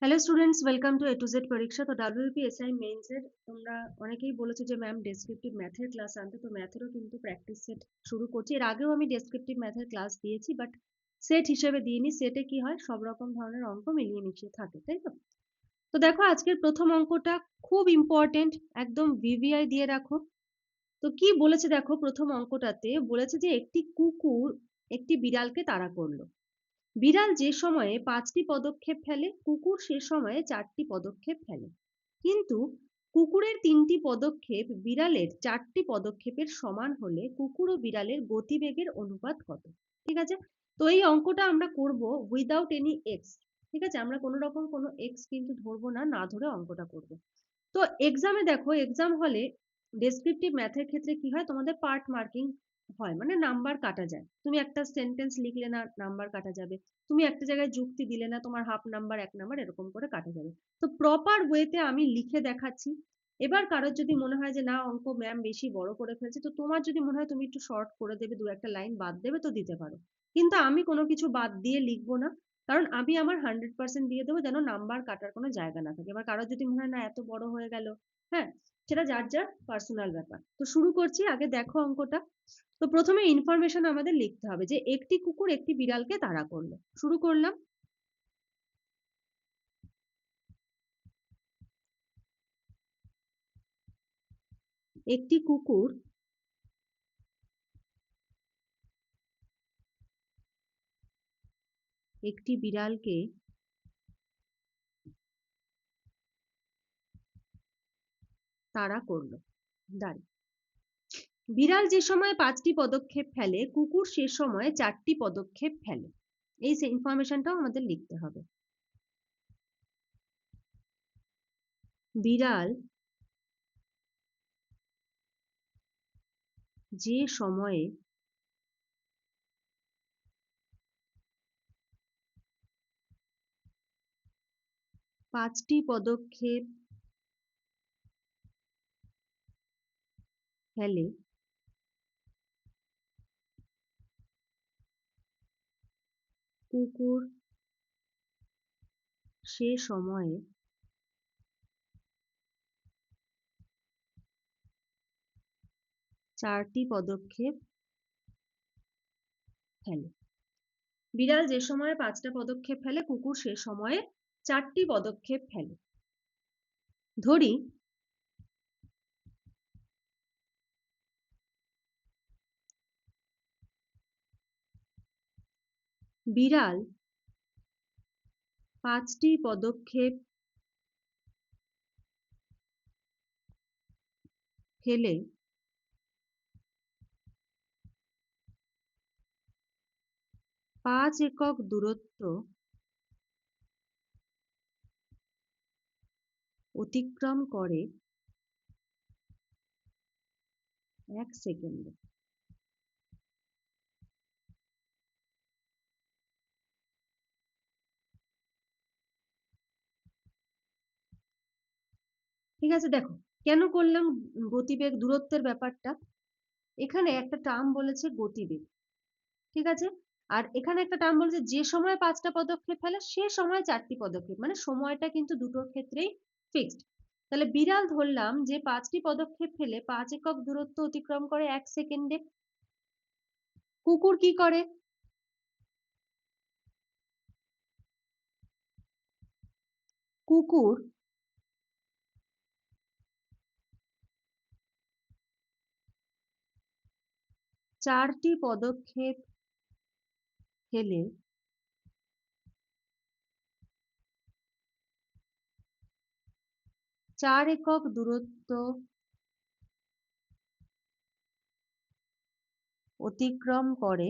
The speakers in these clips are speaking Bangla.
Hello students, welcome to A to Z পরীক্ষা। তো WBPSI মেইনস এর তোমরা অনেকেই বলেছো যে ম্যাম ডেসক্রিপটিভ ম্যাথের ক্লাস আনতে। তো ম্যাথেরও কিন্তু প্র্যাকটিস সেট শুরু করছি। এর আগেও আমি ডেসক্রিপটিভ ম্যাথের ক্লাস দিয়েছি, বাট সেট হিসেবে দিইনি। সেটে কি হয়, সব রকম ধরনের অঙ্ক মিলিয়ে মিশিয়ে থাকে, তাই তো? তো দেখো, আজকের প্রথম অঙ্কটা খুব ইম্পর্টেন্ট, একদম ভিভিআই দিয়ে রাখো। তো কি বলেছে দেখো, প্রথম অঙ্কটাতে বলেছে যে একটি কুকুর একটি বিড়ালকে তাড়া করলো। বিড়াল যে সময়ে 5টি পদক্ষেপ ফেলে, কুকুর সে সময়ে 4টি পদক্ষেপ ফেলে। কিন্তু কুকুরের 3টি পদক্ষেপ বিড়ালের 4টি পদক্ষেপের সমান হলে কুকুর ও বিড়ালের গতিবেগের অনুপাত কত? ঠিক আছে। তো এই অঙ্কটা আমরা করব উইদাউট এনি এক্স। ঠিক আছে, আমরা কোনো রকম কোনো এক্স কিন্তু ধরবো না, না ধরে অঙ্কটা করব। তো এক্সামে দেখো, এক্সাম হলে ডেসক্রিপটিভ ম্যাথের ক্ষেত্রে কি হয়, তোমাদের পার্ট মার্কিং হয়, মানে নাম্বার কাটা যায়। তুমি একটা সেন্টেন্স লিখলে না, নাম্বার কাটা যাবে। তুমি একটা জায়গায় যুক্তি দিলে না, তোমার হাফ নাম্বার, 1 নাম্বার এরকম করে কাটা যাবে। তো প্রপার ওয়েতে আমি লিখে দেখাচ্ছি। এবার কারোর যদি মনে হয় যে না, অঙ্ক ম্যাম বেশি বড় করে ফেলছে, তো তোমার যদি মনে হয় তুমি একটু শর্ট করে দেবে, দু একটা লাইন বাদ দেবে, তো দিতে পারো। কিন্তু আমি কোনো কিছু বাদ দিয়ে লিখবো না, কারণ আমি আমার 100% দিয়ে দেবো, যেন নাম্বার কাটার কোনো জায়গা না থাকে। এবার কারোর যদি মনে হয় না এত বড় হয়ে গেল, হ্যাঁ, সেটা যার যার পার্সোনাল ব্যাপার। তো শুরু করছি, আগে দেখো অঙ্কটা। তো প্রথমে ইনফরমেশন আমাদের লিখতে হবে যে একটি কুকুর একটি বিড়ালকে তাড়া করলো। শুরু করলাম। একটি কুকুর একটি বিড়ালকে তাড়া করলো। দাঁড়ি। বিড়াল যে সময় 5টি পদক্ষেপ ফেলে, কুকুর সে সময় 4টি পদক্ষেপ ফেলে। এই ইনফরমেশনটাও আমাদের লিখতে হবে। বিড়াল যে সময়ে 5টি পদক্ষেপ ফেলে, কুকুর সে সময়ে 4টি পদক্ষেপ ফেলে। বিড়াল যে সময়ে 5টা পদক্ষেপ ফেলে, কুকুর সে সময়ে 4টি পদক্ষেপ ফেলে। ধরি বিড়াল 5টি পদক্ষেপ ফেলে 5 একক দূরত্ব অতিক্রম করে 1 সেকেন্ডে। ঠিক আছে, দেখো কেন করলাম গতিবেগ দূরত্বের ব্যাপারটা। এখানে একটা টার্ম বলেছে গতিবেগ, ঠিক আছে। আর এখানে একটা টার্ম বলেছে যে সময় 5টা পদক্ষেপ ফেলে সে সময় 4টি পদক্ষেপ, মানে সময়টা কিন্তু দুটোর ক্ষেত্রেই ফিক্সড। তাহলে বিড়াল ধরলাম যে 5টি পদক্ষেপ ফেলে 5 একক দূরত্ব অতিক্রম করে 1 সেকেন্ডে। কুকুর কি করে? কুকুর 4টি পদক্ষেপ ফেলে 4 একক দূরত্ব অতিক্রম করে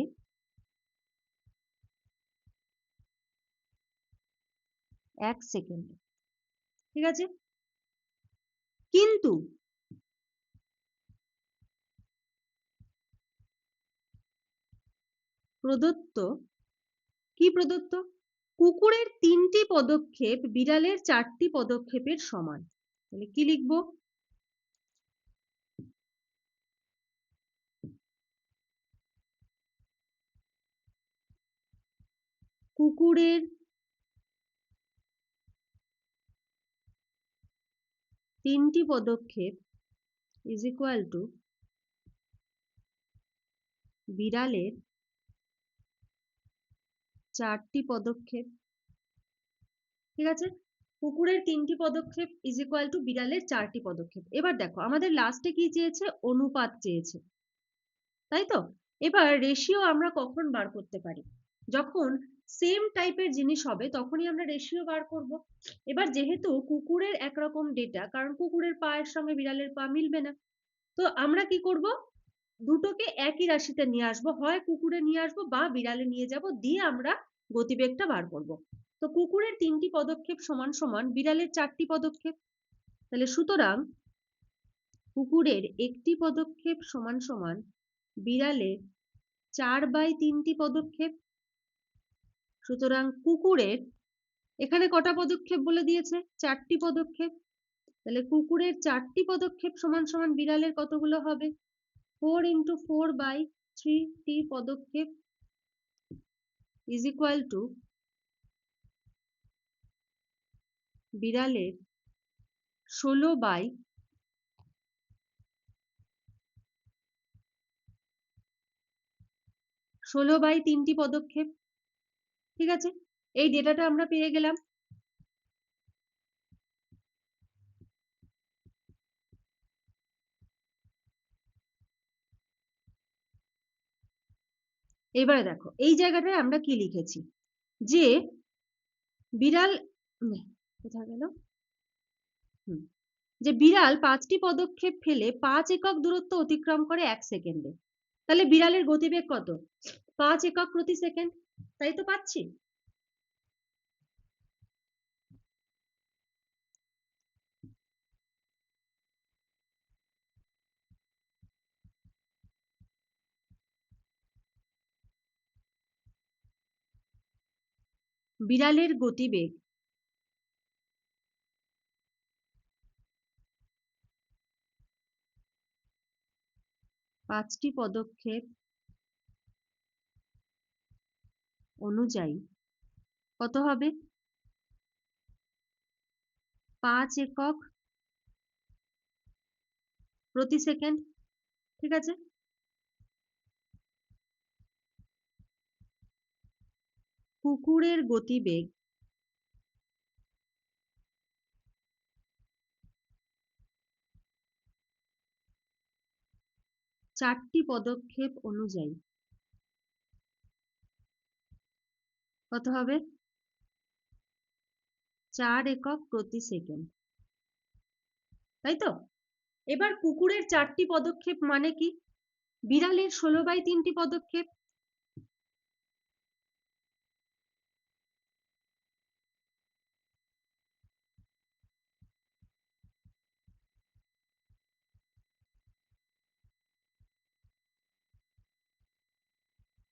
1 সেকেন্ডে। ঠিক আছে, কিন্তু প্রদত্ত, কি প্রদত্ত? কুকুরের 3টি পদক্ষেপ বিড়ালের 4টি পদক্ষেপের সমান। তাহলে কি লিখবো? কুকুরের 3টি পদক্ষেপ ইজ ইকুয়াল টু বিড়ালের 4টি পদক্ষেপ। ঠিক আছে, কুকুরের 3টি পদক্ষেপ ইজ ইকুয়াল টু বিড়ালের 4টি পদক্ষেপ। এবার দেখো আমাদের লাস্টে কি চেয়েছে, অনুপাত চেয়েছে, তাই তো? এবার রেশিও আমরা কখন বার করতে পারি, যখন সেম টাইপের জিনিস হবে তখনই আমরা রেশিও বার করব। এবার যেহেতু কুকুরের একরকম ডেটা, কারণ কুকুরের পায়ের সঙ্গে বিড়ালের পা মিলবে না, তো আমরা কি করব, দুটোকে একই রাশিতে নিয়ে আসবো, হয় কুকুরে নিয়ে আসবো বা বিড়ালে নিয়ে যাব, দিয়ে আমরা গতিবেগটা বার করব। তো কুকুরের 3টি পদক্ষেপ সমান সমান বিড়ালের 4টি পদক্ষেপ। তাহলে সুতরাং কুকুরের 1টি পদক্ষেপ সমান সমান বিড়ালের 4/3টি পদক্ষেপ। সুতরাং কুকুরের এখানে কটা পদক্ষেপ বলে দিয়েছে, 4টি পদক্ষেপ। তাহলে কুকুরের 4টি পদক্ষেপ সমান সমান বিড়ালের কতগুলো হবে, 4 × 4/3টি পদক্ষেপ ইজ ইকুয়াল টু বিড়ালের 16/3টি পদক্ষেপ। ঠিক আছে, এই ডেটাটা আমরা পেয়ে গেলাম। এবারে দেখো এই জায়গাটায় আমরা কি লিখেছি, যে বিড়াল কোথায় গেল, যে বিড়াল 5টি পদক্ষেপ ফেলে 5 একক দূরত্ব অতিক্রম করে 1 সেকেন্ডে। তাহলে বিড়ালের গতিবেগ কত, 5 একক প্রতি সেকেন্ড, তাই তো পাচ্ছি। বিড়ালের গতিবেগ 5টি পদক্ষেপ অনুযায়ী কত হবে, 5 একক প্রতি সেকেন্ড। ঠিক আছে, কুকুরের গতিবেগ 4টি পদক্ষেপ অনুযায়ী কত হবে, 4 একক প্রতি সেকেন্ড, তাই তো? এবার কুকুরের 4টি পদক্ষেপ মানে কি, বিড়ালের 16/3টি পদক্ষেপ।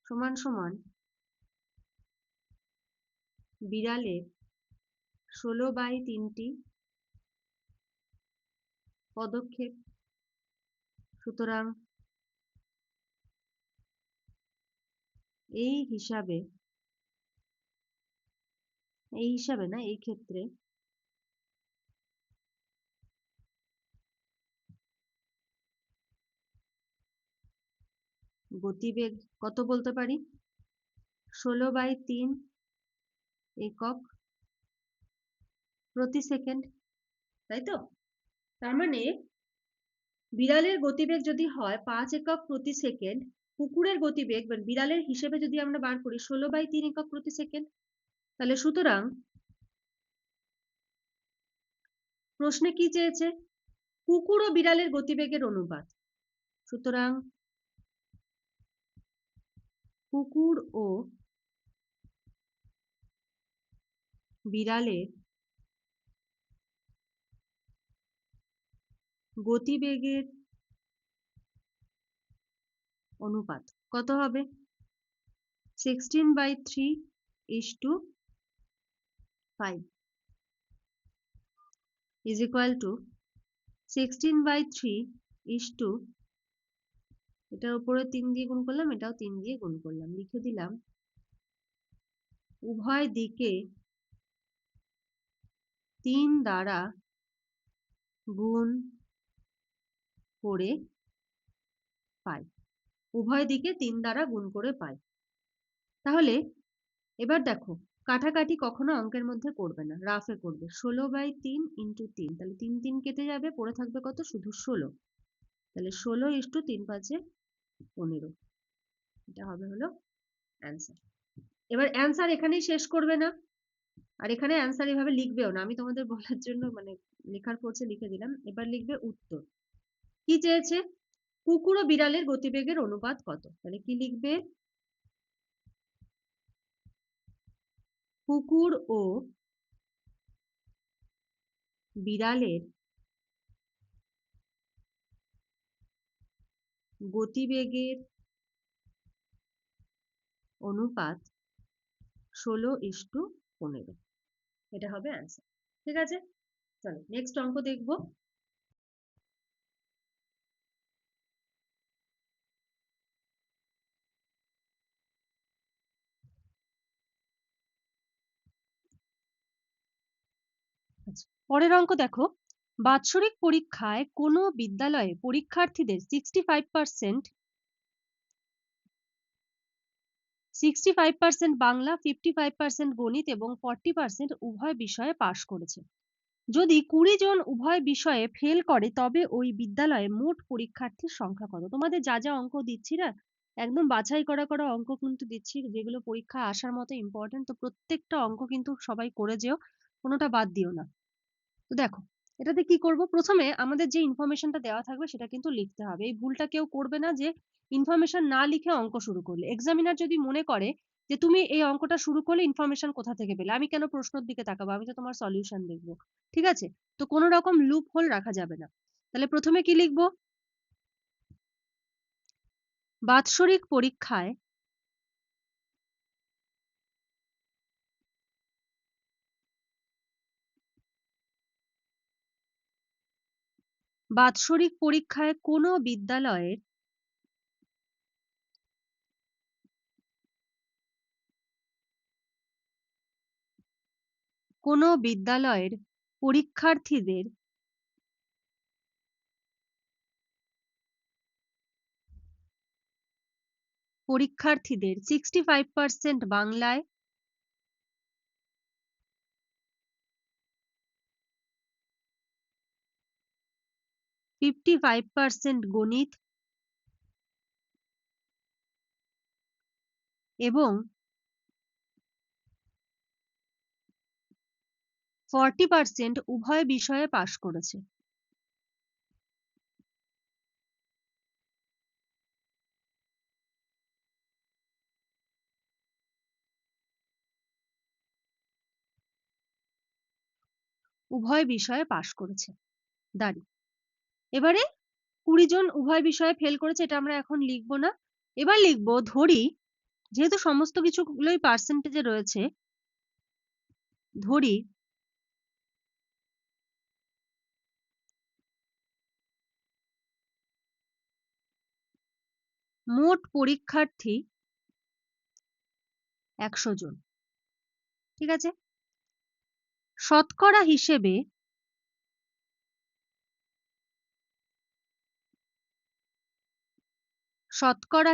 সমান সমান বিড়ালের 16/3টি পদক্ষেপ। সুতরাং এই হিসাবে না, এই ক্ষেত্রে গতিবেগ কত বলতে পারি, 16/3 একক প্রতি সেকেন্ড, তাই তো? তার মানে বিড়ালের গতিবেগ যদি হয় 5 একক প্রতি সেকেন্ড, কুকুরের গতিবেগ বিড়ালের হিসেবে যদি আমরা বার করি 16/3 একক প্রতি সেকেন্ড। তাহলে সুতরাং প্রশ্নে কি চেয়েছে, কুকুর ও বিড়ালের গতিবেগের অনুপাত। সুতরাং কুকুর ও বিড়ালের গতিবেগের অনুপাত কত হবে, 16/3:5 is equal to 16/3 এটার উপরে 3 দিয়ে গুণ করলাম, এটাও 3 দিয়ে গুণ করলাম, লিখে দিলাম উভয় দিকে 3 দ্বারা গুণ করে পাই, উভয় দিকে 3 দ্বারা গুণ করে পাই। তাহলে এবার দেখো, কাটাকাটি কখনো অঙ্কের মধ্যে করবে না, রাফে করবে। 16/3 ইন্টু 3, তাহলে 3 3 কেটে যাবে, পড়ে থাকবে কত? শুধু 16। তাহলে 16:3 5 15, এটা হবে হলো অ্যান্সার। এবার অ্যান্সার এখানেই শেষ করবে না, আর এখানে অ্যান্সার এভাবে লিখবেও না, আমি তোমাদের বলার জন্য মানে লেখার ফোর্সে লিখে দিলাম। এবার লিখবে উত্তর। কি চেয়েছে? কুকুর ও বিড়ালের গতিবেগের অনুপাত কত? তাহলে কি লিখবে? কুকুর ও বিড়ালের গতিবেগের অনুপাত 16:15, এটা হবে অ্যান্সার। ঠিক আছে, চলো নেক্সট অঙ্ক দেখবো। আচ্ছা, পরের অঙ্ক দেখো, বাৎসরিক পরীক্ষায় কোনো বিদ্যালয়ে পরীক্ষার্থীদের 65% বাংলা, 55% গণিত এবং 40% উভয় বিষয়ে পাশ করেছে। যদি 20 জন উভয় বিষয়ে ফেল করে তবে ওই বিদ্যালয়ে মোট পরীক্ষার্থীর সংখ্যা কত? তোমাদের যা যা অঙ্ক দিচ্ছি না, একদম বাছাই করা করা অঙ্ক কিন্তু দিচ্ছি, যেগুলো পরীক্ষা আসার মতো ইম্পর্টেন্ট। তো প্রত্যেকটা অঙ্ক কিন্তু সবাই করে যেও, কোনোটা বাদ দিও না। তো দেখো, এটাতে কি করব? প্রথমে আমাদের যে ইনফরমেশনটা দেওয়া থাকবে সেটা কিন্তু লিখতে হবে। এই ভুলটা কেউ করবে না যে ইনফরমেশন না লিখে অঙ্ক শুরু করলে। এক্সামিনার যদি মনে করে যে তুমি এই অঙ্কটা শুরু করলে ইনফরমেশন কোথা থেকে পেলে, আমি কেন প্রশ্নের দিকে তাকাবো, আমি তো তোমার সলিউশন দেখবো। ঠিক আছে, তো কোনো রকম লুপ হোল রাখা যাবে না। তাহলে প্রথমে কি লিখবো? বাৎসরিক পরীক্ষায় বাৎসরিক পরীক্ষায় কোনো বিদ্যালয়ের পরীক্ষার্থীদের পরীক্ষার্থীদের 65% বাংলায়, 55% গণিত এবং 40% উভয় বিষয়ে পাশ করেছে। উভয় বিষয়ে পাশ করেছে, দাঁড়ি। এবারে 20 জন উভয় বিষয়ে ফেল করেছে, এটা আমরা এখন লিখবো না। এবার লিখবো, ধরি, যেহেতু সমস্ত কিছুগুলোই পার্সেন্টেজে রয়েছে, ধরি মোট পরীক্ষার্থী 100 জন। ঠিক আছে, শতকরা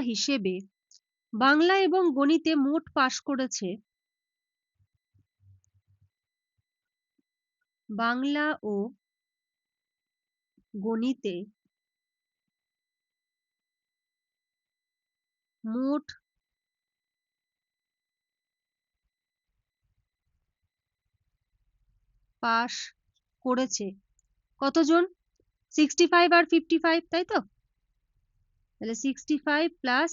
হিসেবে বাংলা এবং গণিতে মোট পাশ করেছে, বাংলা ও গণিতে মোট পাশ করেছে কতজন? 65 আর 55, তাই তো? তাহলে 65 প্লাস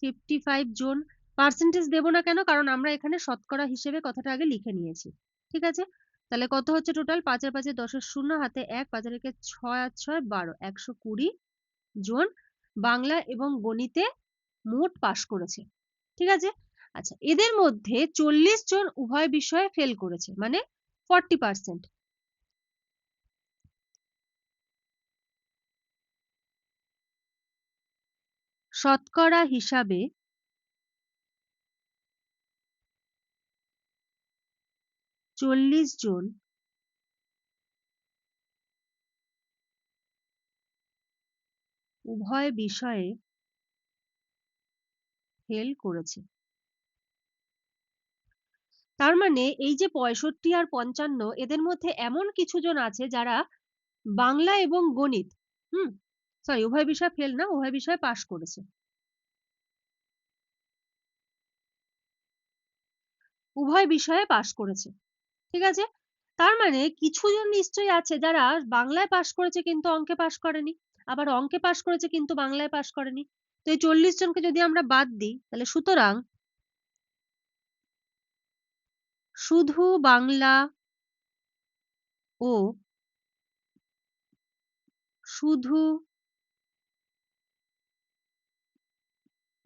55 জন। পার্সেন্টেজ দেবো না কেন? কারণ আমরা এখানে শতকরা হিসেবে কথাটা আগে লিখে নিয়েছি। ঠিক আছে, তাহলে কত হচ্ছে টোটাল? 5 আর 5 10 এর 0, হাতে 1, 5 আর 1 6 আর 6 12, 120 জন বাংলা এবং গণিতে মোট পাশ করেছে। ঠিক আছে, আচ্ছা, এদের মধ্যে 40 জন উভয় বিষয়ে ফেল করেছে, মানে 40%। শতকরা হিসাবে 40 জন উভয় বিষয়ে ফেল করেছে। তার মানে এই যে 65 আর 55 এদের মধ্যে এমন কিছু জন আছে যারা বাংলা এবং গণিত সরি উভয় বিষয় ফেল না, উভয় বিষয়ে পাশ করেছে। উভয় বিষয়ে পাশ করেছে। ঠিক আছে? তার মানে কিছু জন নিশ্চয়ই আছে যারা বাংলায় পাশ করেছে কিন্তু অঙ্কে পাশ করেনি। আবার অঙ্কে পাশ করেছে কিন্তু বাংলায় পাশ করেনি। তো এই 40 জনকে যদি আমরা বাদ দিই তাহলে সুতরাং শুধু বাংলা ও শুধু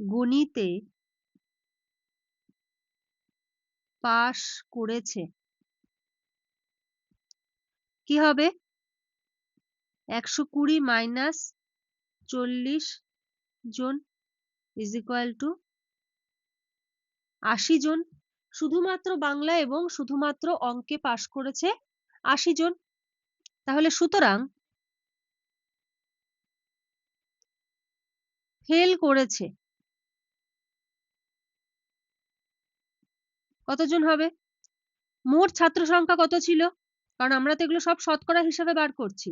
গণিতে পাশ করেছে। কি হবে? 120 মাইনাস 40 জন ইজ ইকুয়াল টু 80 জন। শুধুমাত্র বাংলা এবং শুধুমাত্র অঙ্কে পাশ করেছে 80 জন। তাহলে সুতরাং ফেল করেছে কতজন হবে? মোট ছাত্র সংখ্যা কত ছিল? কারণ আমরা তো এগুলো সব শতকরা হিসাবে বার করছি।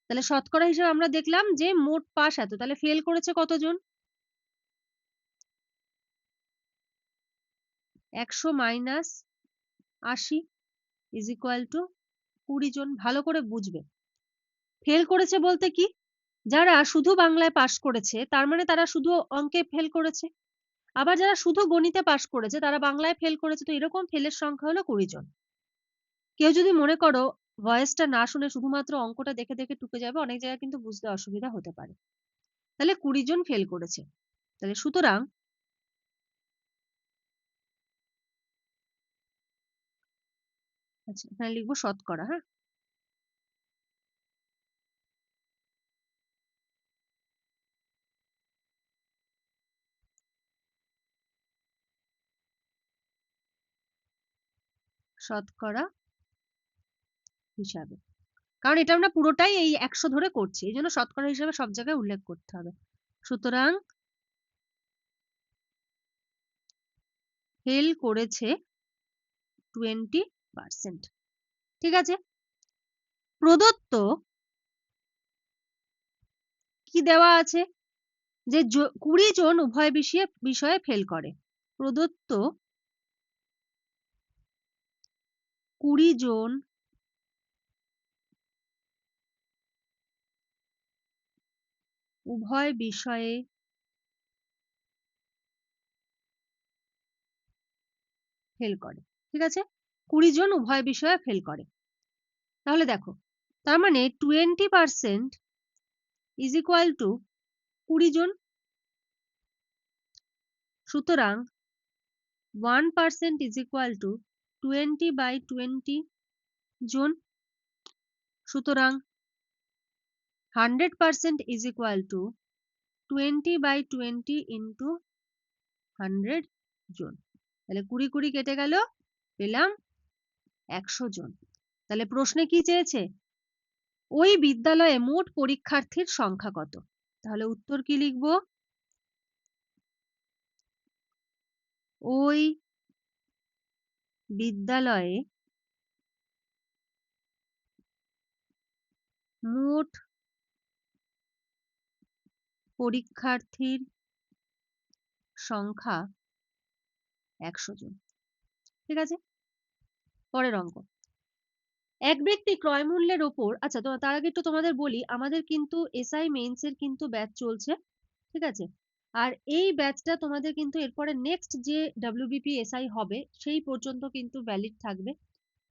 তাহলে শতকরা হিসেবে আমরা দেখলাম যে মোট পাস এত, তাহলে ফেল করেছে কতজন? 100 মাইনাস 80 ইজ ইকুয়াল টু 20 জন। ভালো করে বুঝবে। ফেল করেছে বলতে কি? যারা শুধু বাংলায় পাশ করেছে তার মানে তারা শুধু অঙ্কে ফেল করেছে। আবার যারা শুধু গণিতে পাশ করেছে তারা বাংলায় ফেল করেছে। তো এরকম ফেলের সংখ্যা হলো 20 জন। কেউ যদি মনে করো ভয়েসটা না শুনে শুধুমাত্র অঙ্কটা দেখে দেখে টুকে যাবে, অনেক জায়গায় কিন্তু বুঝতে অসুবিধা হতে পারে। তাহলে 20 জন ফেল করেছে। তাহলে সুতরাং আচ্ছা এখানে লিখবো শতকরা। হ্যাঁ, শতকরা হিসাবে, কারণ এটা আমরা পুরোটাই এই 100 ধরে করছি, এই জন্য শতকরা হিসাবে সব জায়গায় উল্লেখ করতে হবে। সুতরাং ফেল করেছে 20%। ঠিক আছে? প্রদত্ত কি দেওয়া আছে? যে 20 জন উভয় বিষয়ে ফেল করে। প্রদত্ত 20 জন উভয় বিষয়ে ফেল করে। ঠিক আছে? 20 জন উভয় বিষয়ে ফেল করে। তাহলে দেখো, তার মানে 20% ইজ ইকুয়াল টু 20 জন। সুতরাং 1% ইজ ইকুয়াল টু 20/20 জন। সুতরাং 100% ইজ ইকুয়াল টু 20/20 ইন্টু 100 জন। তাহলে 20 কেটে গেল, পেলাম 100 জন। তাহলে প্রশ্নে কি চেয়েছে? ওই বিদ্যালয়ে মোট পরীক্ষার্থীর সংখ্যা কত? তাহলে উত্তর কি লিখবো? ওই বিদ্যালয়ে মোট পরীক্ষার্থীর সংখ্যা 100 জন। ঠিক আছে? পরের অঙ্ক। এক ব্যক্তি ক্রয় মূল্যের ওপর, আচ্ছা তো তার আগে একটু তোমাদের বলি, আমাদের কিন্তু এসআই মেইনস এর কিন্তু ব্যাচ চলছে। ঠিক আছে? আর এই ব্যাচটা তোমাদের কিন্তু এরপরে নেক্সট যে ডব্লিউবিপি এসআই হবে সেই পর্যন্ত কিন্তু ভ্যালিড থাকবে।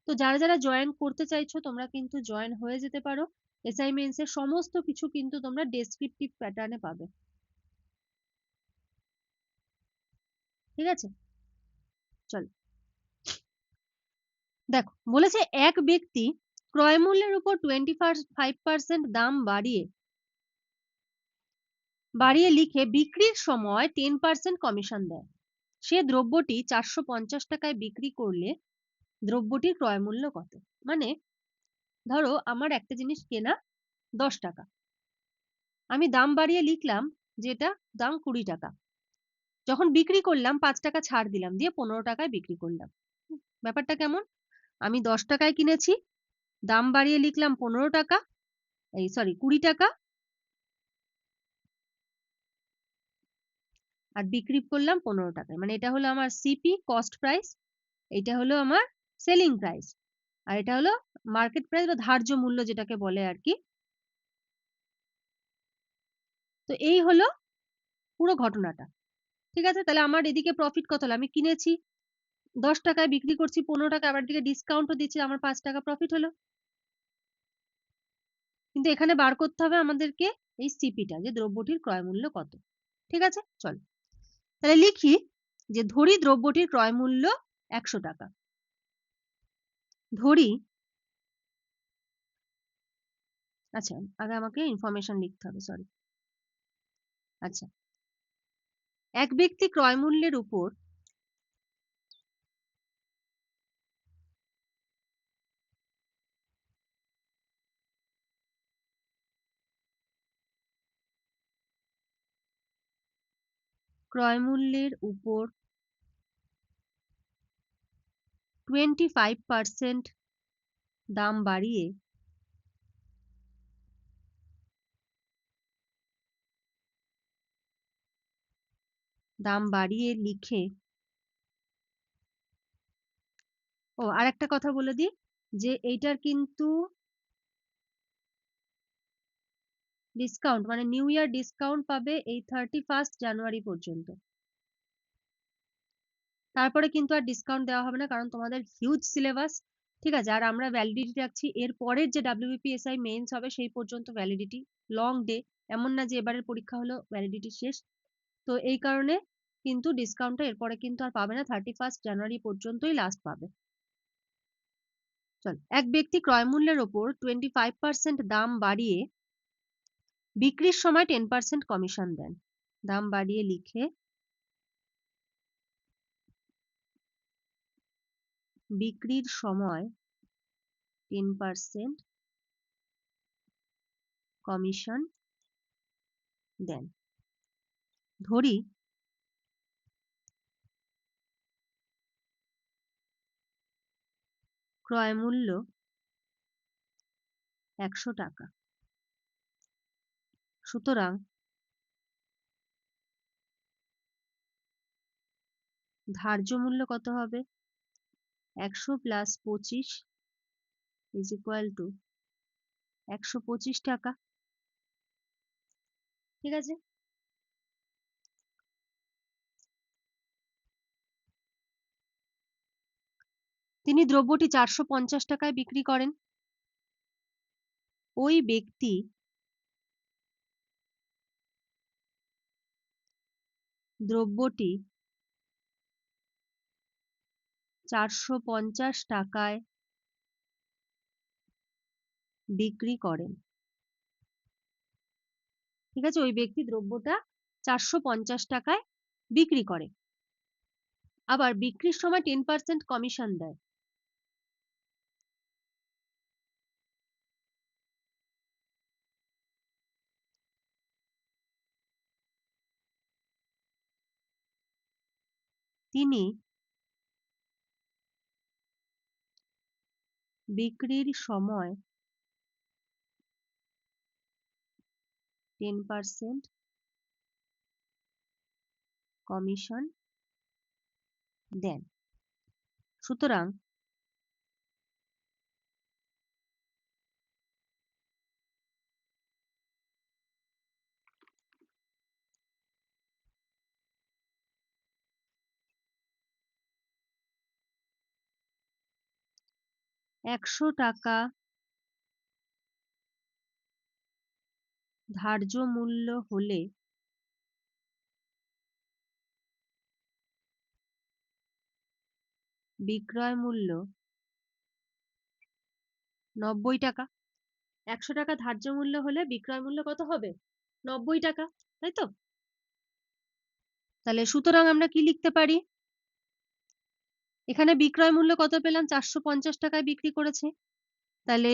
তো যারা যারা জয়েন করতে চাইছো তোমরা কিন্তু জয়েন হয়ে যেতে পারো। এসআই মেইনস এর সমস্ত কিছু কিন্তু তোমরা ডেসক্রিপটিভ প্যাটার্নে পাবে। ঠিক আছে? চলো দেখো, বলেছে এক ব্যক্তি ক্রয় মূল্যের উপর 25% দাম বাড়িয়ে লিখে বিক্রির সময় 10% কমিশন দেয়। সে দ্রব্যটি 450 টাকায় বিক্রি করলে দ্রব্যটির ক্রয় মূল্য কত? মানে ধরো আমার একটা জিনিস কেনা 10 টাকা, আমি দাম বাড়িয়ে লিখলাম যে এটা দাম 20 টাকা। যখন বিক্রি করলাম 5 টাকা ছাড় দিলাম, দিয়ে 15 টাকায় বিক্রি করলাম। ব্যাপারটা কেমন? আমি 10 টাকায় কিনেছি, দাম বাড়িয়ে লিখলাম 15 টাকা, এই সরি 20 টাকা, আর বিক্রি করলাম 15 টাকায়। মানে এটা হলো আমার সিপি, কস্ট প্রাইস, এটা হলো আমার সেলিং প্রাইস, আর এটা হলো মার্কেট প্রাইস বা ধার্য মূল্য যেটাকে বলে আর কি। তো এই হলো পুরো ঘটনাটা। ঠিক আছে, তাহলে আমার এদিকে প্রফিট কত হলো? আমি কিনেছি 10 টাকায়, বিক্রি করছি 15 টাকা, আবার দিকে ডিসকাউন্টও দিচ্ছি, আমার 5 টাকা প্রফিট হলো। কিন্তু এখানে বার করতে হবে আমাদেরকে এই সিপিটা, যে দ্রব্যটির ক্রয় মূল্য কত। ঠিক আছে, চল তাহলে লিখি যে ধরি দ্রব্যটির ক্রয় মূল্য 100 টাকা। ধরি, আচ্ছা আগে আমাকে ইনফরমেশন লিখতে হবে, সরি। আচ্ছা, এক ব্যক্তি ক্রয় মূল্যের উপর ক্রয় মূল্যের উপর 25% দাম বাড়িয়ে লিখে, ও আর একটা কথা বলে দিই যে এইটার কিন্তু ডিসকাউন্ট মানে নিউ ইয়ার ডিসকাউন্ট পাবে এই 31 জানুয়ারি পর্যন্ত। তারপরে কিন্তু আর ডিসকাউন্ট দেওয়া হবে না, কারণ তোমাদের হিউজ সিলেবাস। ঠিক আছে, আর আমরা ভ্যালিডিটি রাখছি এর পরের যে WBPSI মেইনস হবে সেই পর্যন্ত ভ্যালিডিটি, লং ডে, এমন না যে এবারের পরীক্ষা হলো ভ্যালিডিটি শেষ। তো এই কারণে কিন্তু ডিসকাউন্টটা এরপরে কিন্তু আর পাবে না, 31 জানুয়ারি পর্যন্তই লাস্ট পাবে। চল, এক ব্যক্তি ক্রয় মূল্যের ওপর 25% দাম বাড়িয়ে বিক্রির সময় 10% কমিশন দেন। দাম বাড়িয়ে লিখে বিক্রির সময় 10% কমিশন দেন। ধরি ক্রয় মূল্য 100 টাকা, সুতরাং ধার্য মূল্য কত হবে? 100 প্লাস 25 ইজ ইকুয়াল টু 125 টাকা। ঠিক আছে, তিনি দ্রব্যটি 450 টাকায় বিক্রি করেন। ওই ব্যক্তি দ্রব্যটি 450 টাকায় বিক্রি করেন। ঠিক আছে, ওই ব্যক্তি দ্রব্যটা 450 টাকায় বিক্রি করে, আবার বিক্রির সময় 10% কমিশন দেয়। তিনি বিক্রির সময় 10% কমিশন দেন। সুতরাং একশো টাকা ধার্য মূল্য হলে বিক্রয় মূল্য 90 টাকা। 100 টাকা ধার্য মূল্য হলে বিক্রয় মূল্য কত হবে? 90 টাকা, তাই তো? তাহলে সুতরাং আমরা কি লিখতে পারি? এখানে বিক্রয় মূল্য কত পেলাম? 450 টাকায় বিক্রি করেছে, তাহলে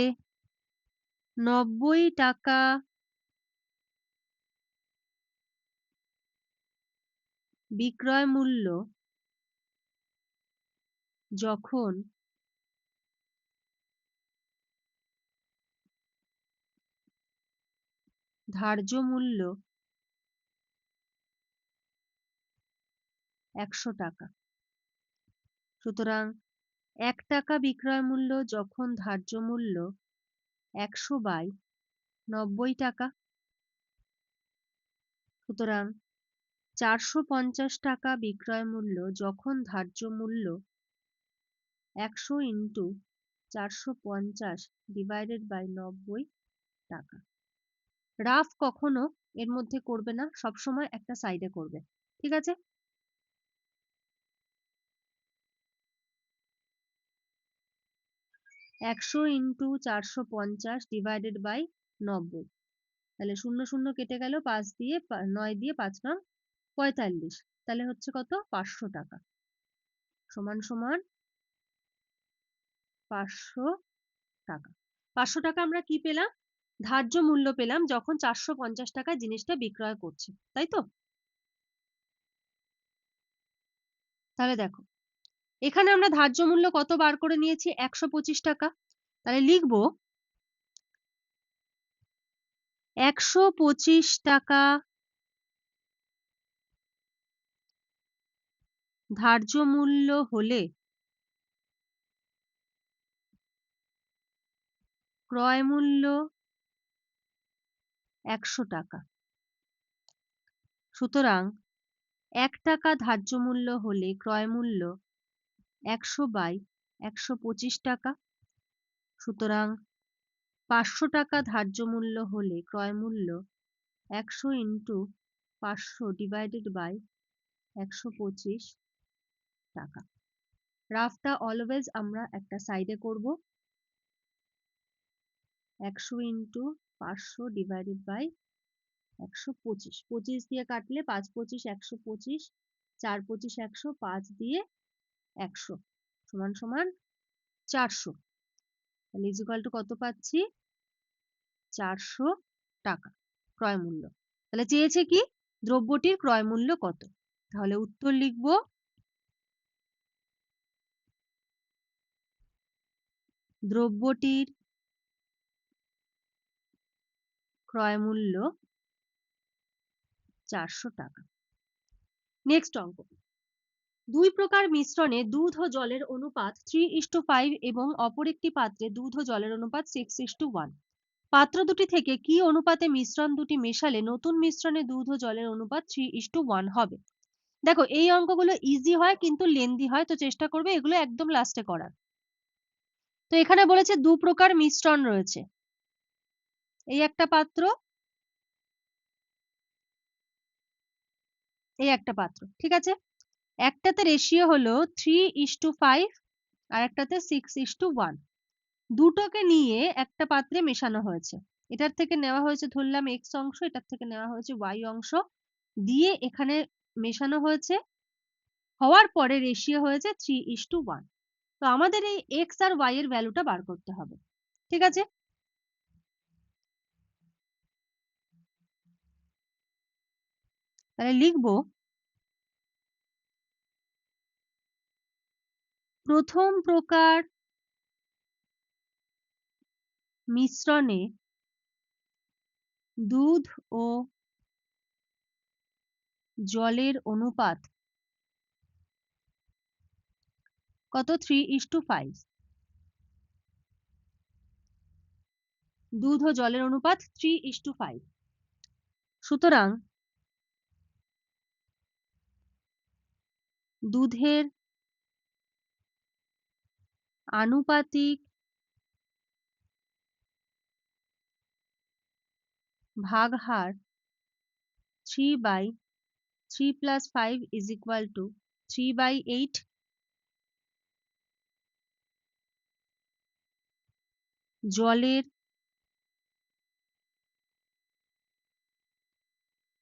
90 টাকা বিক্রয় মূল্য যখন ধার্য মূল্য 100 টাকা। সুতরাং 1 টাকা বিক্রয় মূল্য যখন ধার্য মূল্য 100/90 টাকা। সুতরাং 450 টাকা বিক্রয় মূল্য যখন ধার্য মূল্য 100 × 450/90 টাকা। রাফ কখনো এর মধ্যে করবে না, সবসময় একটা সাইডে করবে। ঠিক আছে? একশো ইন্টু 450/90। তাহলে 0 0 কেটে গেল, 5 দিয়ে 9 দিয়ে 5 9 45। তাহলে হচ্ছে কত? 500 টাকা সমান সমান 500 টাকা। 500 টাকা আমরা কি পেলাম? ধার্য মূল্য পেলাম যখন 450 টাকায় জিনিসটা বিক্রয় করছে, তাই তো? তাহলে দেখো, এখানে আমরা ধার্য মূল্য কত বার করে নিয়েছি? 125 টাকা। তাহলে লিখবো 125 টাকা ধার্য মূল্য হলে ক্রয় মূল্য 100 টাকা। সুতরাং 1 টাকা ধার্য মূল্য হলে ক্রয় মূল্য 100/125 টাকা। সুতরাং 500 টাকা ধার্য মূল্য হলে ক্রয় মূল্য 100 × 500/125 টাকা। রাফটা অলওয়েজ আমরা একটা সাইডে করব। 100 × 500/125। 25 দিয়ে কাটলে 5 25 125, 4 25 100, 5 দিয়ে 100 সমান সমান 400। তাহলে ইজ ইকুয়াল টু কত পাচ্ছি? 400 টাকা ক্রয় মূল্য। তাহলে চেয়েছে কি? দ্রব্যটির ক্রয় মূল্য কত? তাহলে উত্তর লিখব দ্রব্যটির ক্রয় মূল্য 400 টাকা। নেক্সট অঙ্ক। 2 প্রকার মিশ্রণে দুধ ও জলের অনুপাত 3:5 এবং অপর একটি পাত্রে দুধ ও জলের অনুপাত 6:1। পাত্র দুটি থেকে কি অনুপাতে মিশ্রণ দুটি মেশালে নতুন মিশ্রণে দুধ ও জলের অনুপাত 3:1 হবে? দেখো, এই অঙ্কগুলো ইজি হয় কিন্তু লেন্দি হয়, তো চেষ্টা করবে এগুলো একদম লাস্টে করার। তো এখানে বলেছে 2 প্রকার মিশ্রণ রয়েছে। এই একটা পাত্র, এই একটা পাত্র। ঠিক আছে? একটাতে রেশিও হলো 3:5 আর একটাতে 6:1। দুটোকে নিয়ে একটা পাত্রে মেশানো হয়েছে। এটার থেকে নেওয়া হয়েছে ধরলাম x অংশ, এটার থেকে নেওয়া হয়েছে y অংশ, দিয়ে এখানে মেশানো হয়েছে। হওয়ার পরে রেশিও হয়েছে 3:1। তো আমাদের এই x আর y এর ভ্যালুটা বার করতে হবে। ঠিক আছে? তাহলে লিখবো প্রথম প্রকার মিশ্রণে দুধ ও জলের অনুপাত কত? 3:5। দুধ ও জলের অনুপাত 3:5। সুতরাং দুধের আনুপাতিক ভাগহার 3/3 + 5 = 3/8। জলের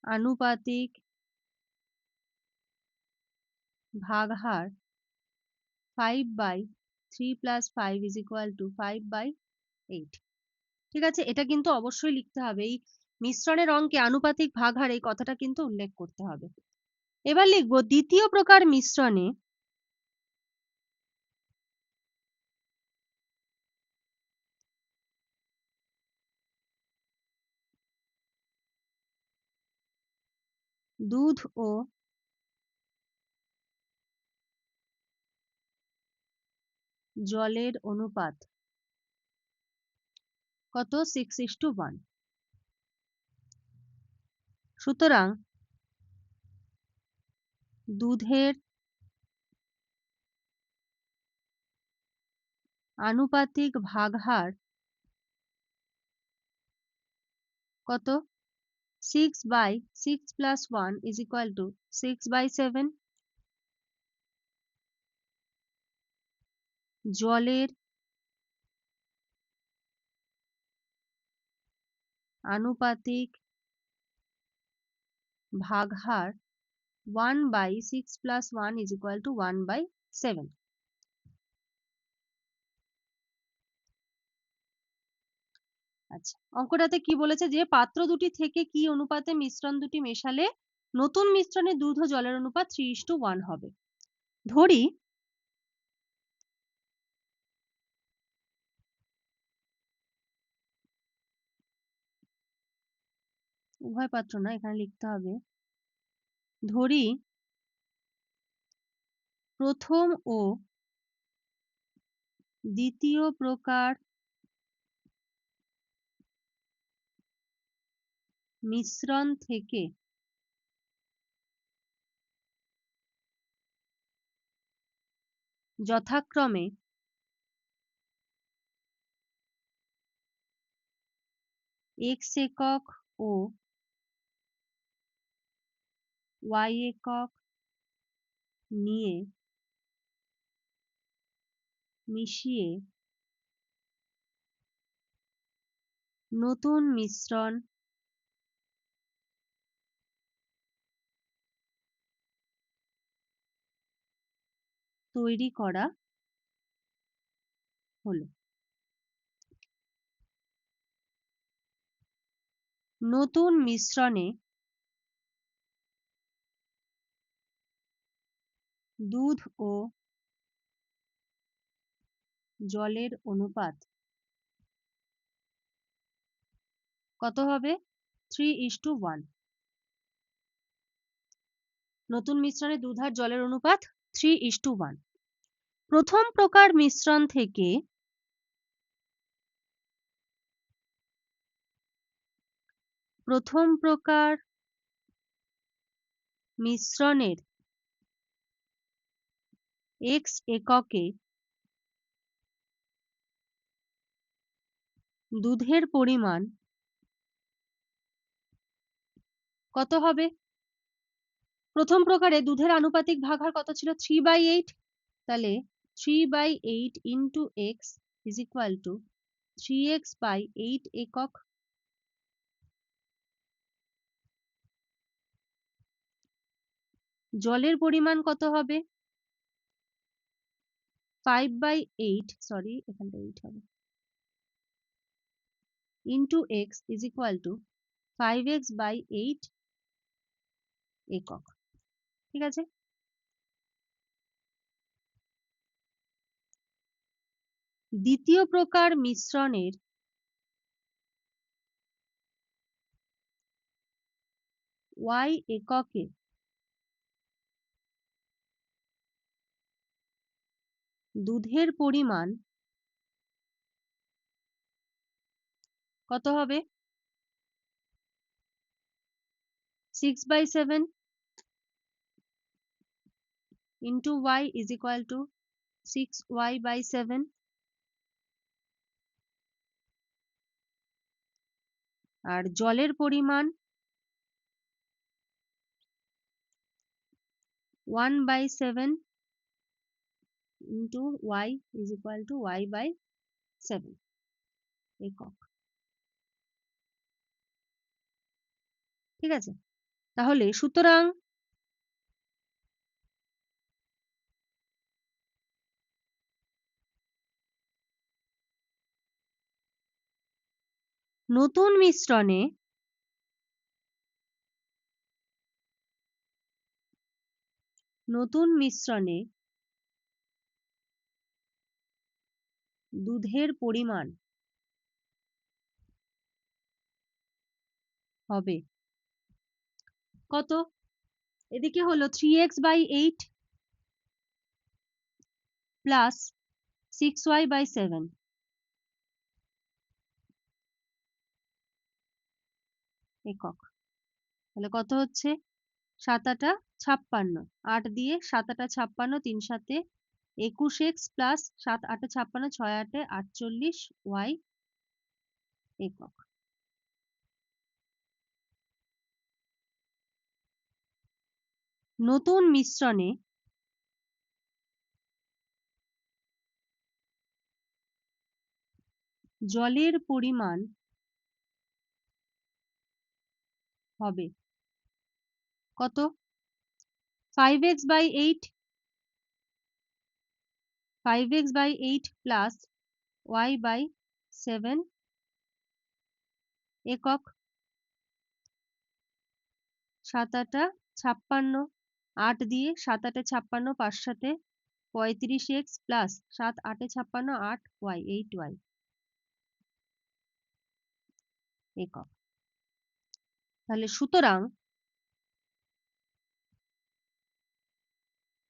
আনুপাতিক ভাগহার 5/3 + 5 = 5/8। ঠিক আছে? এটা কিন্তু অবশ্যই লিখতে হবে। এই মিশ্রণের অঙ্কে আনুপাতিক ভাগহার এই কথাটা কিন্তু উল্লেখ করতে হবে। এবার লিখব দ্বিতীয় প্রকার মিশ্রণে দুধ ও জলের অনুপাত কত? 6:1। সুতরাং দুধের আনুপাতিক ভাগহার কত? 6/6 + 1 = 6/7। জলের আনুপাতিক ভাগহার 1/6 + 1 = 1/7। আচ্ছা, অঙ্কটাতে কি বলেছে যে পাত্র দুটি থেকে কি অনুপাতে মিশ্রণ দুটি মেশালে নতুন মিশ্রণে দুধ ও জলের অনুপাত 3:1 হবে। ধরি উভয় পাত্র না, এখানে লিখতে হবে ধরি প্রথম ও দ্বিতীয় প্রকার মিশ্রণ থেকে যথাক্রমে x একক ও y একক নিয়ে মিশিয়ে নতুন মিশ্রণ তৈরি করা হলো। নতুন মিশ্রণে দুধ ও জলের অনুপাত কত হবে? 3:1। নতুন মিশ্রণে দুধ আর জলের অনুপাত 3:1। প্রথম প্রকার মিশ্রণ থেকে প্রথম প্রকার মিশ্রণের x এককে দুধের পরিমাণ কত হবে? প্রথম প্রকারে দুধের আনুপাতিক ভাগহার কত ছিল? 3/8। তাহলে 3/8 into x = 3x/8 একক। জলের পরিমাণ কত হবে? 5/8, সরি এখানটা 8 হবে, into x = 5x/8 একক। ঠিক আছে? দ্বিতীয় প্রকার মিশ্রণের y এককে দুধের পরিমাণ কত হবে? 6/7 into y = 6y/7। আর জলের পরিমাণ 1/7 into y = y/7 একক। ঠিক আছে? তাহলে সুতরাং নতুন মিশ্রণে নতুন মিশ্রণে দুধের পরিমাণ হবে কত? এদিকে হলো 3x/8 প্লাস 6y/7 একক। তাহলে কত হচ্ছে? 7 56, 8 দিয়ে 7 56, 3 7 21x প্লাস 7 8 56, 6 8 48 y একক। নতুন মিশ্রণে জলের পরিমাণ হবে কত? 5x/8 প্লাস y/7 একক। 7 8 56, 8 দিয়ে 7 8 56, 5 7 35x প্লাস 7 8 56, 8y 8y একক। তাহলে সুতরাং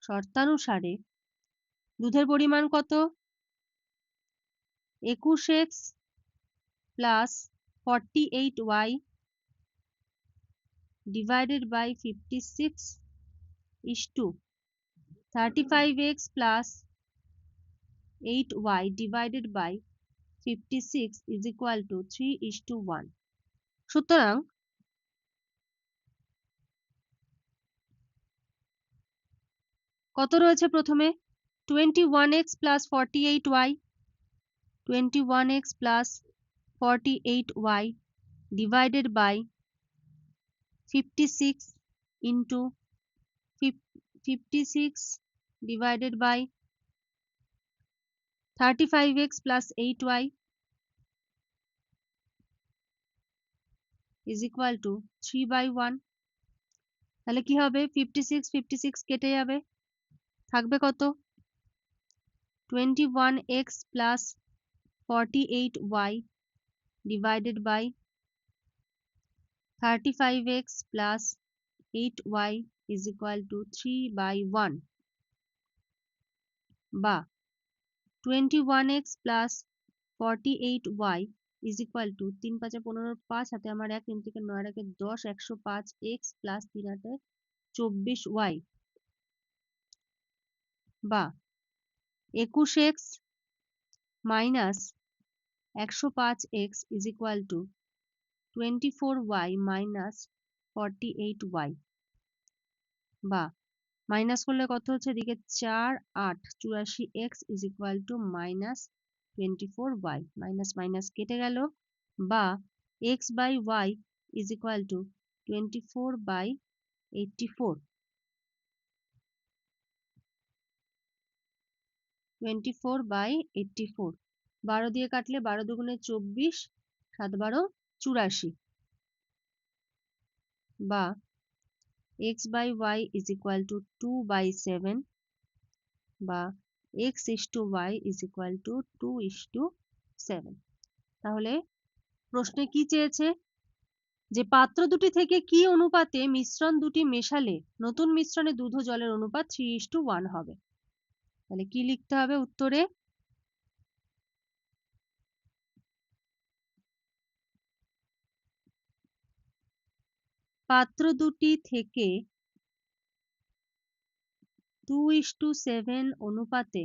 শর্তানুসারে দুধের পরিমাণ কত? 21x plus 48y divided by 56 is to 35x plus 8y divided by 56 is equal to 3:1. সুতরাং কত রয়েছে প্রথমে? 21x plus 48y 21x plus 48y divided by 56 into 56 divided by 35x plus 8y is equal to 3/1. তাহলে কি হবে? 56 কেটে যাবে, থাকবে কত? 21x plus 48y divided by 35x plus 8y is equal to 3/1 বা 21x plus 48y is equal to 3 5 15 5 হাতে আমার 1 3 থেকে 9 রাখে 10 105x plus 3 8 24y বা 21x minus 105x is equal to 24y minus 48y বা মাইনাস করলে কত হচ্ছে? এদিকে 4 8 84x is equal to minus 24y minus minus কেটে গেল বা x by y is equal to 24/84 24/84 12 দিয়ে কাটলে 12 দুগুণে 24 7 12 84 বা x by y is equal to 2/7 বা x is to y is equal to 2:7। তাহলে প্রশ্নে কি চেয়েছে? যে পাত্র দুটি থেকে কি অনুপাতে মিশ্রণ দুটি মেশালে নতুন মিশ্রণে দুধ ও জলের অনুপাত 3:1 হবে। তাহলে কি লিখতে হবে উত্তরে? পাত্র দুটি থেকে 2:7 অনুপাতে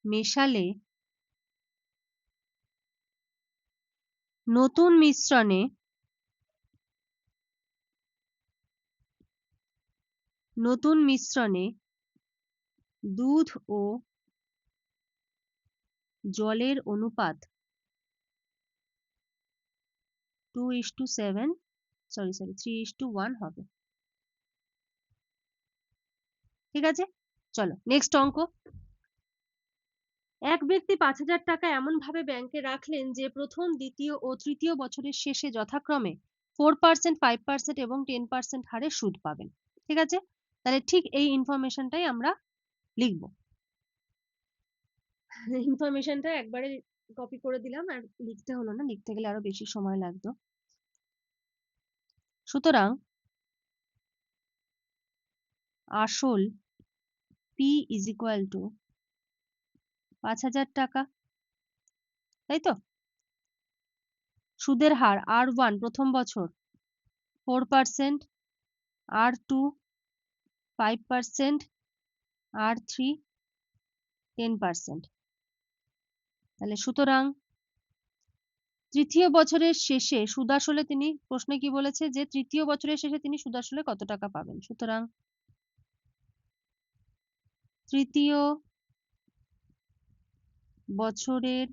মেশালে নতুন মিশ্রণে দুধ ও জলের অনুপাত 3:1 হবে। ঠিক আছে, চলো নেক্সট অঙ্ক। এক ব্যক্তি 5,000 টাকা এমন ভাবে ব্যাংকে রাখলেন যে প্রথম, দ্বিতীয় ও তৃতীয় বছরের শেষে যথাক্রমে 4%, 5% এবং 10% হারে সুদ পাবেন। ঠিক আছে? তাহলে ঠিক এই ইনফরমেশনটাই আমরা লিখবো। ইনফরমেশনটা একবারে কপি করে দিলাম, আর লিখতে হলো না, লিখতে গেলে আরো বেশি সময় লাগতো। সুতরাং আসল পি ইজ ইকুয়াল টু 5,000 টাকা, তাই তো? সুদের হার R1 প্রথম বছর 4%, R2 5%, R3 10%। তাহলে সুতরাং তৃতীয় বছরের শেষে সুদ আসলে তিনি, প্রশ্নে কি বলেছে যে তৃতীয় বছরের শেষে তিনি সুদ আসলে কত টাকা পাবেন। সুতরাং তৃতীয় বছরের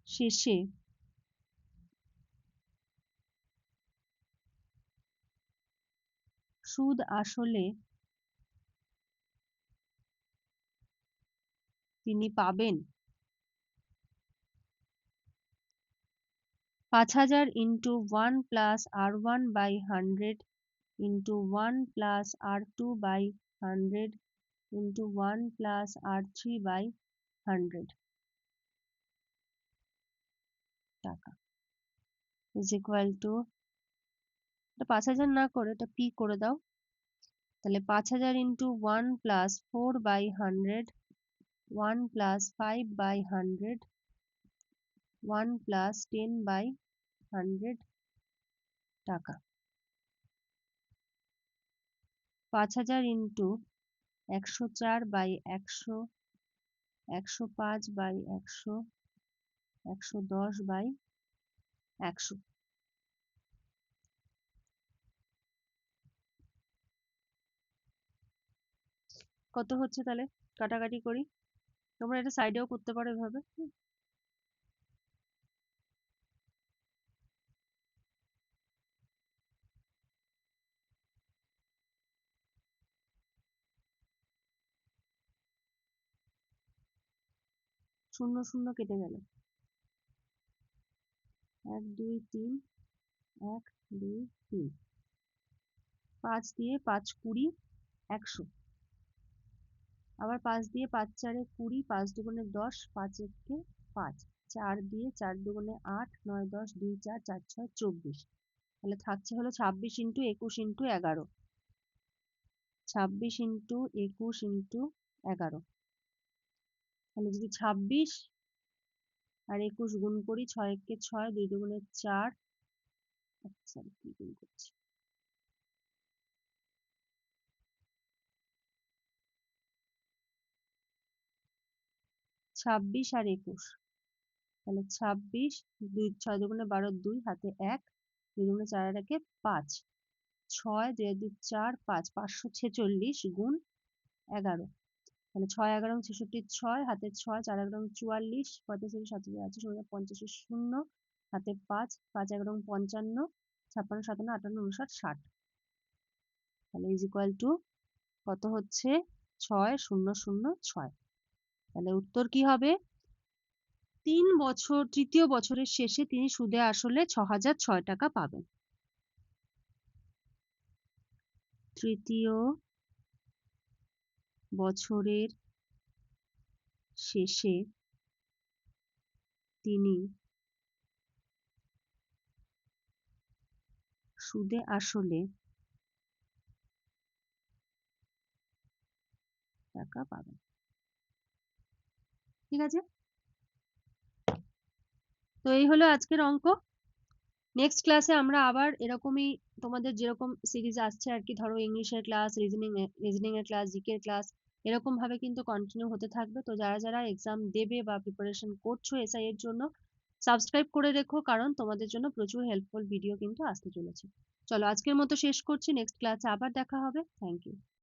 শেষে সুদ আসলে তিনি পাবেন 5,000 into 1 plus R1 by 100 into 1 plus R2 by 100 into 1 plus R3 by 100 টাকা is equal to, 5,000 না করে এটা P করে দাও। তাহলে 5,000 into 1 plus 4 by 100, 1 plus 5 by 100, 1 plus 10 by 100 টাকা। 5,000 into 104 by 100, 105 by 100, 110 by 100। কত হচ্ছে তাহলে? কাটাকাটি করি, তোমরা এটা সাইডেও করতে পারো এভাবে। 0 0 কেটে গেল, 1 2 3, 1 2 3, 5 দিয়ে 5 20, 100। আবার 5 দিয়ে 5 4 20, 5 দুগুণে 10, 5 একে 5, 4 দিয়ে 4 দুগুণে 8, 9 10, 2 4, 4 6 24। তাহলে থাকছে হলো 26 ইন্টু 21 ইন্টু 11, 26 ইন্টু 21 ইন্টু 11। তাহলে যদি 26 আর 21 গুণ করি, 6 একে 6, 2 দুগুণে 4, আচ্ছা কি গুণ করছি, 26 আর 21, তাহলে 26, 2 6 দুগুণে 12, 2 হাতে 1, 2 দুগুণে 4 আর 1 5, 6 2 2 4 5, 546 গুণ 11। তাহলে 6 11 66, 6 হাতে 6, 4 11 44, 45 47 আছে 50 শূন্য, হাতে 5, 5 11 55, 56 57 58 59 60। তাহলে ইজ ইকুয়াল টু কত হচ্ছে? 6006। তাহলে উত্তর কি হবে? 3 বছর, তৃতীয় বছরের শেষে তিনি সুদে আসলে 6,006 টাকা পাবেন। তৃতীয় বছরের শেষে তিনি সুদে আসলে টাকা পাবেন। ঠিক আছে, তো এই হলো আজকের অঙ্ক। নেক্সট ক্লাসে আমরা আবার এরকমই তোমাদের যেরকম সিরিজ আসছে আর কি, ধরো ইংলিশের ক্লাস, রিজনিং এর ক্লাস, জিকে এর ক্লাস, এরকম ভাবে কিন্তু কন্টিনিউ হতে থাকবে। তো যারা যারা এক্সাম দেবে বা প্রিপারেশন করছো এসআই এর জন্য, সাবস্ক্রাইব করে রেখো, কারণ তোমাদের জন্য প্রচুর হেল্পফুল ভিডিও কিন্তু আসতে চলেছে। চলো আজকের মতো শেষ করছি, নেক্সট ক্লাসে আবার দেখা হবে। Thank you.